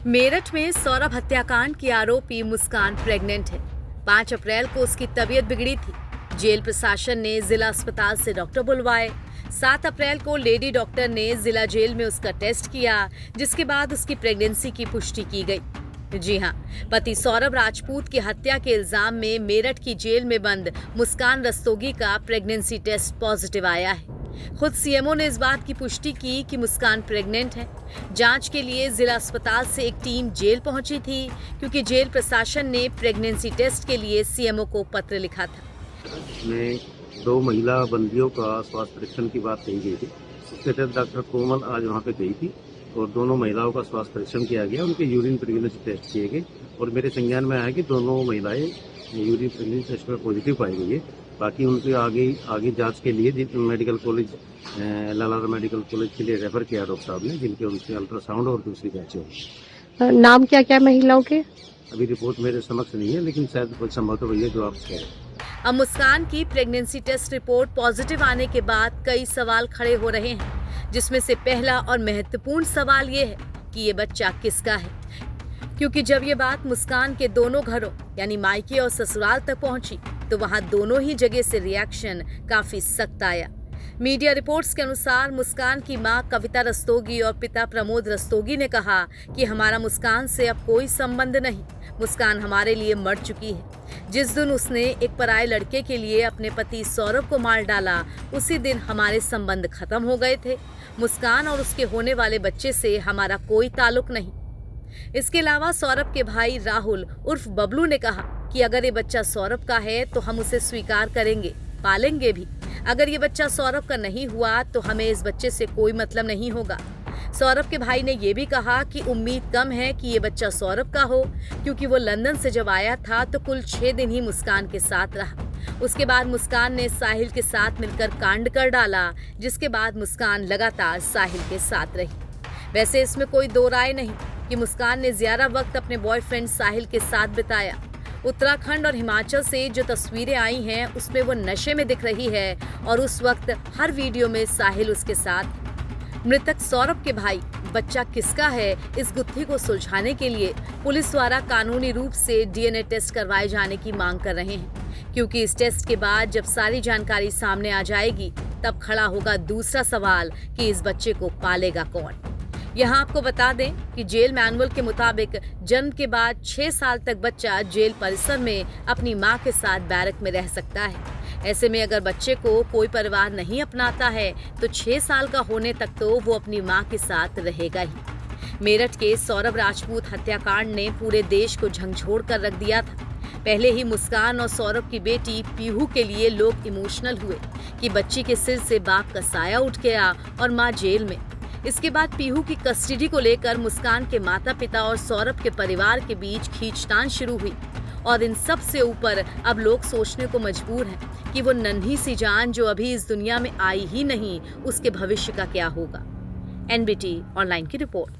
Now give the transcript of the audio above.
मेरठ में सौरभ हत्याकांड की आरोपी मुस्कान प्रेग्नेंट है। 5 अप्रैल को उसकी तबीयत बिगड़ी थी। जेल प्रशासन ने जिला अस्पताल से डॉक्टर बुलवाए। 7 अप्रैल को लेडी डॉक्टर ने जिला जेल में उसका टेस्ट किया, जिसके बाद उसकी प्रेगनेंसी की पुष्टि की गई। जी हां, पति सौरभ राजपूत की हत्या के इल्जाम में मेरठ की जेल में बंद मुस्कान रस्तोगी का प्रेगनेंसी टेस्ट पॉजिटिव आया है। खुद सीएमओ ने इस बात की पुष्टि की कि मुस्कान प्रेग्नेंट है। जांच के लिए जिला अस्पताल से एक टीम जेल पहुंची थी, क्योंकि जेल प्रशासन ने प्रेगनेंसी टेस्ट के लिए सीएमओ को पत्र लिखा था। में 2 महिला बंदियों का स्वास्थ्य परीक्षण की बात कही गई थी। उसके तहत डॉक्टर कोमल आज वहां पे गई थी और दोनों महिलाओं का स्वास्थ्य परीक्षण किया गया। उनके यूरिन प्रेगनेंसी टेस्ट किए गए और मेरे संज्ञान में आया कि दोनों महिलाएं यूरिन प्रेगनेंसी टेस्ट में पॉजिटिव पाई गई है। बाकी उनके आगे जांच के लिए मेडिकल कॉलेज लालारा मेडिकल कॉलेज के लिए रेफर किया डॉक्टर साहब ने, जिनके उनसे अल्ट्रासाउंड और दूसरी जांचें होंगी। नाम क्या क्या महिलाओं के? अभी रिपोर्ट मेरे समक्ष नहीं है, लेकिन शायद कुछ संभव तो भैया जो आप कह रहे हैं। अब मुस्कान की प्रेगनेंसी टेस्ट रिपोर्ट पॉजिटिव आने के बाद कई सवाल खड़े हो रहे हैं, जिसमें से पहला और महत्वपूर्ण सवाल ये है कि ये बच्चा किसका है। क्योंकि जब ये बात मुस्कान के दोनों घरों यानी मायके और ससुराल तक पहुंची, तो वहां दोनों ही जगह से रिएक्शन काफी सख्त आया। मीडिया रिपोर्ट्स के अनुसार मुस्कान की मां कविता रस्तोगी और पिता प्रमोद रस्तोगी ने कहा कि हमारा मुस्कान से अब कोई संबंध नहीं, मुस्कान हमारे लिए मर चुकी है। जिस दिन उसने एक पराये लड़के के लिए अपने पति सौरभ को मार डाला, उसी दिन हमारे संबंध खत्म हो गए थे। मुस्कान और उसके होने वाले बच्चे से हमारा कोई ताल्लुक नहीं। इसके अलावा सौरभ के भाई राहुल उर्फ बबलू ने कहा कि अगर ये बच्चा सौरभ का है तो हम उसे स्वीकार करेंगे, पालेंगे भी। अगर ये बच्चा सौरभ का नहीं हुआ तो हमें इस बच्चे से कोई मतलब नहीं होगा। सौरभ के भाई ने ये भी कहा कि उम्मीद कम है कि ये बच्चा सौरभ का हो, क्योंकि वो लंदन से जब आया था तो कुल 6 दिन ही मुस्कान के साथ रहा। उसके बाद मुस्कान ने साहिल के साथ मिलकर कांड कर डाला, जिसके बाद मुस्कान लगातार साहिल के साथ रही। वैसे इसमें कोई दो राय नहीं कि मुस्कान ने ज्यादा वक्त अपने बॉयफ्रेंड साहिल के साथ बिताया। उत्तराखंड और हिमाचल से जो तस्वीरें आई हैं, उसमें वो नशे में दिख रही है और उस वक्त हर वीडियो में साहिल उसके साथ। मृतक सौरभ के भाई बच्चा किसका है, इस गुत्थी को सुलझाने के लिए पुलिस द्वारा कानूनी रूप से डीएनए टेस्ट करवाए जाने की मांग कर रहे हैं, क्योंकि इस टेस्ट के बाद जब सारी जानकारी सामने आ जाएगी, तब खड़ा होगा दूसरा सवाल कि इस बच्चे को पालेगा कौन। यहाँ आपको बता दें कि जेल मैनुअल के मुताबिक जन्म के बाद 6 साल तक बच्चा जेल परिसर में अपनी मां के साथ बैरक में रह सकता है। ऐसे में अगर बच्चे को कोई परिवार नहीं अपनाता है तो 6 साल का होने तक तो वो अपनी मां के साथ रहेगा ही। मेरठ के सौरभ राजपूत हत्याकांड ने पूरे देश को झंझोड़ कर रख दिया था। पहले ही मुस्कान और सौरभ की बेटी पीहू के लिए लोग इमोशनल हुए कि बच्ची के सिर से बाप का साया उठ गया और मां जेल में। इसके बाद पीहू की कस्टडी को लेकर मुस्कान के माता पिता और सौरभ के परिवार के बीच खींचतान शुरू हुई। और इन सब से ऊपर अब लोग सोचने को मजबूर हैं कि वो नन्ही सी जान जो अभी इस दुनिया में आई ही नहीं, उसके भविष्य का क्या होगा। एनबीटी ऑनलाइन की रिपोर्ट।